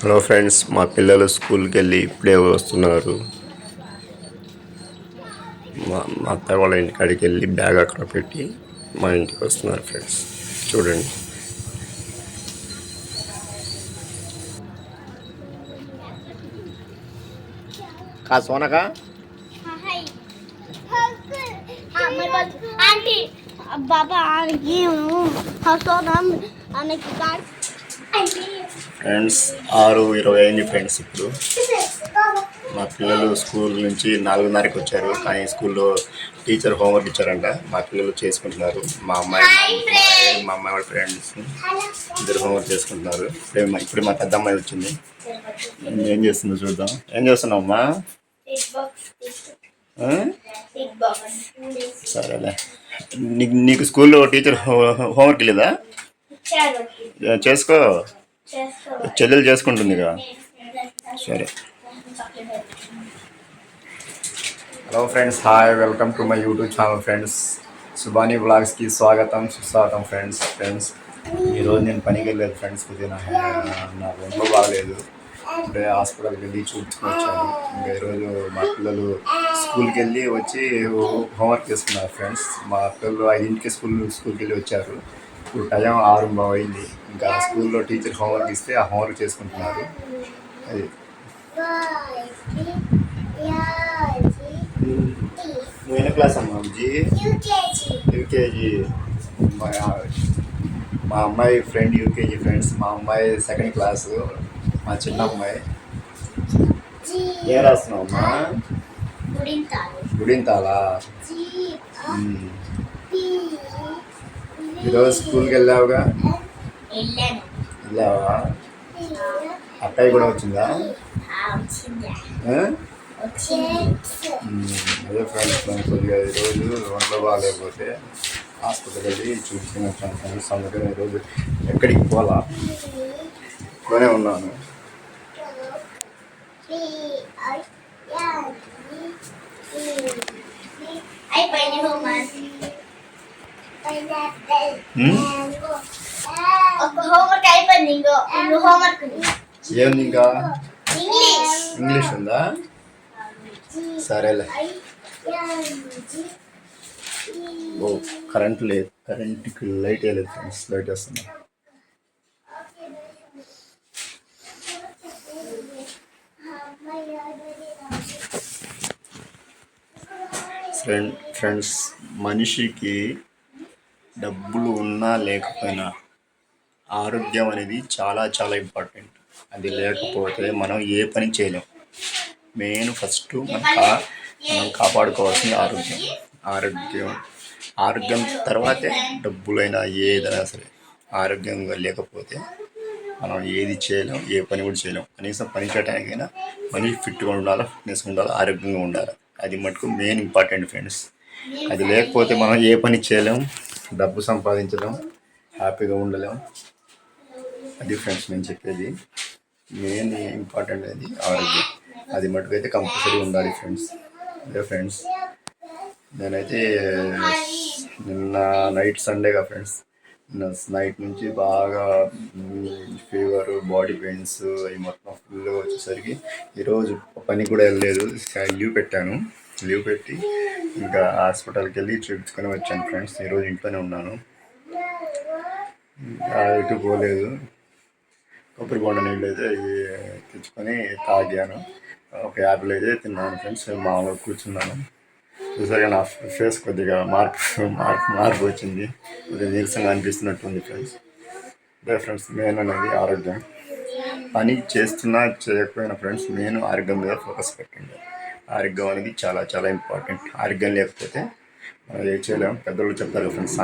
Hello friends, మా పిల్లలు స్కూల్కి వెళ్ళి ఇప్పుడే వస్తున్నారు. మా అత్త వాళ్ళ ఇంటికాడికి వెళ్ళి బ్యాగ్ అక్కడ పెట్టి మా ఇంటికి వస్తున్నారు ఫ్రెండ్స్. చూడండి. కా సోనకా ఫ్రెండ్స్ 6:20 అయింది ఫ్రెండ్స్. ఇప్పుడు మా పిల్లలు స్కూల్ నుంచి 4:30కి వచ్చారు. కానీ స్కూల్లో టీచర్ హోంవర్క్ ఇచ్చారంట. మా పిల్లలు చేసుకుంటున్నారు. మా అమ్మాయి వాళ్ళ ఫ్రెండ్స్ ఇద్దరు హోంవర్క్ చేసుకుంటున్నారు. ఇప్పుడు మా పెద్ద అమ్మాయి వచ్చింది. ఏం చేస్తుందో చూద్దాం. ఏం చేస్తున్నావు అమ్మా? సరేలే. నీకు స్కూల్లో టీచర్ హోంవర్క్ లేదా? చేసుకో, చెల్లెలు చేసుకుంటుందిగా. సరే. Hello friends, hi, welcome to my YouTube channel friends. Subani బ్లాగ్స్కి స్వాగతం, సుస్వాగతం ఫ్రెండ్స్. ఈరోజు నేను పనికి వెళ్ళలేదు ఫ్రెండ్స్. కొద్దిగా నాకు ఒంట్లో బాగలేదు. ఇప్పుడే హాస్పిటల్కి వెళ్ళి చూపించుకుని వచ్చాను. ఇంకా ఈరోజు మా పిల్లలు స్కూల్కి వెళ్ళి వచ్చి హోంవర్క్ చేసుకున్నారు ఫ్రెండ్స్. మా పిల్లలు 5ంటికి స్కూల్కి వెళ్ళి వచ్చారు. ఇప్పుడు టైం 6:30 అయింది. ఇంకా స్కూల్లో టీచర్ హోంవర్క్ ఇస్తే ఆ హోంవర్క్ చేసుకుంటున్నారు. అది నువ్వు ఎన్న క్లాస్ అమ్మా? యూకేజీ. మా అమ్మాయి ఫ్రెండ్ యూకేజీ ఫ్రెండ్స్. మా అమ్మాయి 2nd క్లాసు. మా చిన్న అమ్మాయి. ఏం రాస్తున్నావు అమ్మా? గుడింతాలా. ఈరోజు స్కూల్కి వెళ్ళావుగా? వెళ్ళావా? అక్కయ్య కూడా వచ్చిందా? అదే ఫ్రెండ్స్, కొద్దిగా ఈరోజు ఒంట్లో బాగాలేకపోతే హాస్పిటల్కి వెళ్ళి చూసుకుని వచ్చాను ఫ్రెండ్స్. అందుకని ఈరోజు ఎక్కడికి పోలా, ఇంట్లోనే ఉన్నాను. ఏంది ఇంకా? ఇంగ్లీష్ ఉందా? సరేలే. ఓ, కరెంట్ లేదు. కరెంట్కి లైట్ వేయలేదు ఫ్రెండ్స్. లైట్ వేస్తున్నా. ఫ్రెండ్స్, మనిషికి డబ్బులు ఉన్నా లేకపోయినా ఆరోగ్యం అనేది చాలా చాలా ఇంపార్టెంట్. అది లేకపోతే మనం ఏ పని చేయలేం. మెయిన్ ఫస్ట్ మనం కాపాడుకోవాల్సింది ఆరోగ్యం తర్వాతే డబ్బులైనా ఏదైనా సరే. ఆరోగ్యంగా లేకపోతే మనం ఏది చేయలేం, ఏ పని కూడా చేయలేం. కనీసం పని చేయడానికైనా మనిషి ఫిట్గా ఉండాలి, ఫిట్నెస్గా ఉండాలి, ఆరోగ్యంగా ఉండాలి. అది మటుకు మెయిన్ ఇంపార్టెంట్ ఫ్రెండ్స్. అది లేకపోతే మనం ఏ పని చేయలేం, డబ్బు సంపాదించలేం, హ్యాపీగా ఉండలేం. అది ఫ్రెండ్స్ నేను చెప్పేది. మెయిన్ ఇంపార్టెంట్ అది ఆరోగ్యం. అది మటుకు అయితే కంపల్సరీ ఉండాలి ఫ్రెండ్స్. అదే ఫ్రెండ్స్, నేనైతే నిన్న నైట్ సండేగా ఫ్రెండ్స్, నైట్ నుంచి బాగా ఫీవర్, బాడీ పెయిన్స్ అవి మొత్తం ఫుల్గా వచ్చేసరికి ఈరోజు పని కూడా వెళ్ళలేదు. లీవ్ పెట్టి ఇంకా హాస్పిటల్కి వెళ్ళి చూపించుకొని వచ్చాను ఫ్రెండ్స్. ఈరోజు ఇంట్లోనే ఉన్నాను, ఎటు పోలేదు. కొబ్బరి బొండ నీళ్ళు అయితే తెచ్చుకొని తాగాను. ఒక యాపిల్ అయితే తిన్నాను ఫ్రెండ్స్. మామూలుగా కూర్చున్నాను. చూసాక నా ఫేస్ కొద్దిగా మార్పు వచ్చింది. కొద్దిగా నీరసంగా అనిపిస్తున్నట్టుంది ఫ్రెండ్స్. అదే ఫ్రెండ్స్, మెయిన్ అనేది ఆరోగ్యం. పని చేస్తున్నా చేయకపోయినా ఫ్రెండ్స్, మెయిన్ ఆరోగ్యం మీద ఫోకస్ పెట్టండి. ఆరోగ్యం అనేది చాలా చాలా ఇంపార్టెంట్. ఆరోగ్యం లేకపోతే మనం ఏం చేయలేం. పెద్దలు చెప్తారు ఫ్రెండ్స్,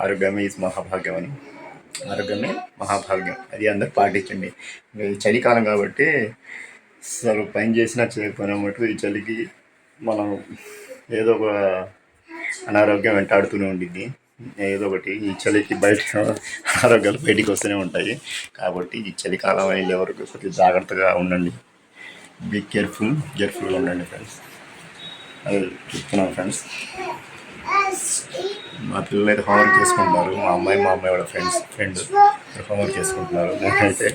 ఆరోగ్యమే ఈజ్ మహాభాగ్యం అని. ఆరోగ్యమే మహాభాగ్యం. అది అందరు పాటించండి. చలికాలం కాబట్టి అసలు పని చేసినా చేయకపోయినా మటుకు ఈ చలికి మనం ఏదో ఒక అనారోగ్యం వెంటాడుతూనే ఉండిద్ది. ఏదో ఒకటి ఈ చలికి బయట ఆరోగ్యాలు బయటికి వస్తూనే ఉంటాయి. కాబట్టి ఈ చలికాలం అయ్యే వరకు కొద్దిగా జాగ్రత్తగా ఉండండి. బీ కేర్ఫుల్గా ఉండండి ఫ్రెండ్స్. అది చెప్తున్నాను ఫ్రెండ్స్. మా పిల్లలు అయితే హోంవర్క్ చేసుకుంటున్నారు. మా అమ్మాయి వాళ్ళ ఫ్రెండ్ హోంవర్క్ చేసుకుంటున్నారు. నేనైతే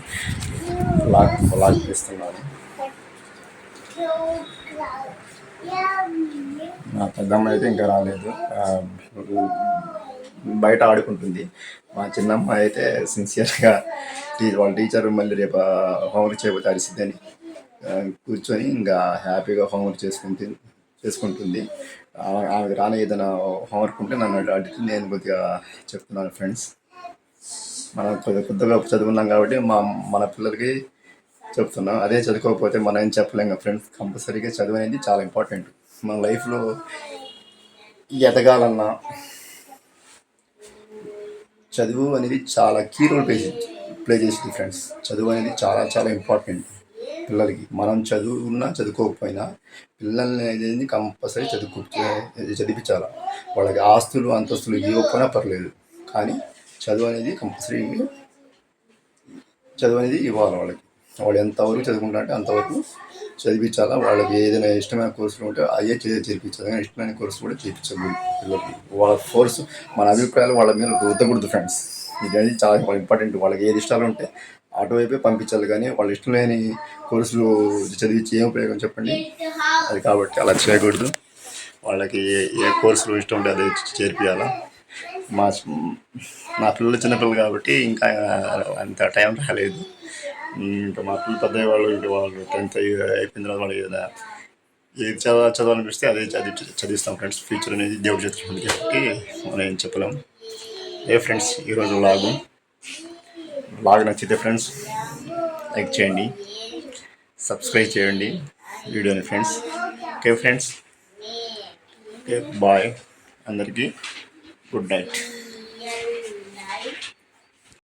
లాగ్ తీస్తున్నాను. మా పెద్దమ్మ అయితే ఇంకా రాలేదు. బయట ఆడుకుంటుంది. మా చిన్నమ్మ అయితే సిన్సియర్గా వాళ్ళ టీచర్ మళ్ళీ రేపు హోంవర్క్ చేయబోతే అరిసిద్దని కూర్చొని ఇంకా హ్యాపీగా హోంవర్క్ చేసుకుంటుంది. ఆమెకు రాని ఏదైనా హోంవర్క్ ఉంటే నన్ను అడిగితే నేను కొద్దిగా చెప్తున్నాను ఫ్రెండ్స్. మనం కొద్దిగా చదువుకున్నాం కాబట్టి మన పిల్లలకి చెప్తున్నాం. అదే చదువుకోకపోతే మనం ఏం చెప్పలేం కదా ఫ్రెండ్స్. కంపల్సరీగా చదువు అనేది చాలా ఇంపార్టెంట్. మన లైఫ్లో ఎదగాలన్నా చదువు అనేది చాలా కీ రోల్ ప్లే చేసింది ఫ్రెండ్స్. చదువు అనేది చాలా చాలా ఇంపార్టెంట్ పిల్లలకి. మనం చదువుకోకపోయినా పిల్లల్ని అనేది కంపల్సరీ చదివించాలి. వాళ్ళకి ఆస్తులు అంతస్తులు ఇవ్వకపోయినా పర్లేదు, కానీ చదువు అనేది ఇవ్వాలి వాళ్ళకి. వాళ్ళు ఎంతవరకు చదువుకుంటారంటే అంతవరకు చదివించాలా. వాళ్ళకి ఏదైనా ఇష్టమైన కోర్సులు ఉంటే అయ్యే చేర్పించాలి, కానీ ఇష్టమైన కోర్సులు కూడా చేర్పించాలి పిల్లలకి. వాళ్ళ ఫోర్స్ మన అభిప్రాయాలు వాళ్ళ మీద రుద్దకూడదు ఫ్రెండ్స్. ఇది అనేది చాలా ఇంపార్టెంట్. వాళ్ళకి ఏది ఇష్టాలు ఉంటే అటువైపే పంపించాలి, కానీ వాళ్ళు ఇష్టం లేని కోర్సులు చదివించి ఏం ఉపయోగం చెప్పండి. అది కాబట్టి అలా చేయకూడదు. వాళ్ళకి ఏ కోర్సులు ఇష్టం ఉంటే అదే చేర్పియాలా. మా పిల్లలు చిన్నపిల్లలు కాబట్టి ఇంకా అంత టైం రాలేదు. ఇంకా మా పిల్లలు పెద్ద వాళ్ళు 10th అయిపోయిన తర్వాత వాళ్ళు ఏదైనా ఏది చదవాలనిపిస్తే అదే చదివిస్తాం ఫ్రెండ్స్. ఫ్యూచర్ అనేది దేవుడి చేతిలో ఉంది కాబట్టి మనం ఏం చెప్పలేము. ఫ్రెండ్స్, ఈరోజు లాగ్ నచ్చితే ఫ్రెండ్స్ లైక్ చేయండి, సబ్స్క్రైబ్ చేయండి వీడియోని friends. Okay friends, okay bye. అందరికీ గుడ్ నైట్.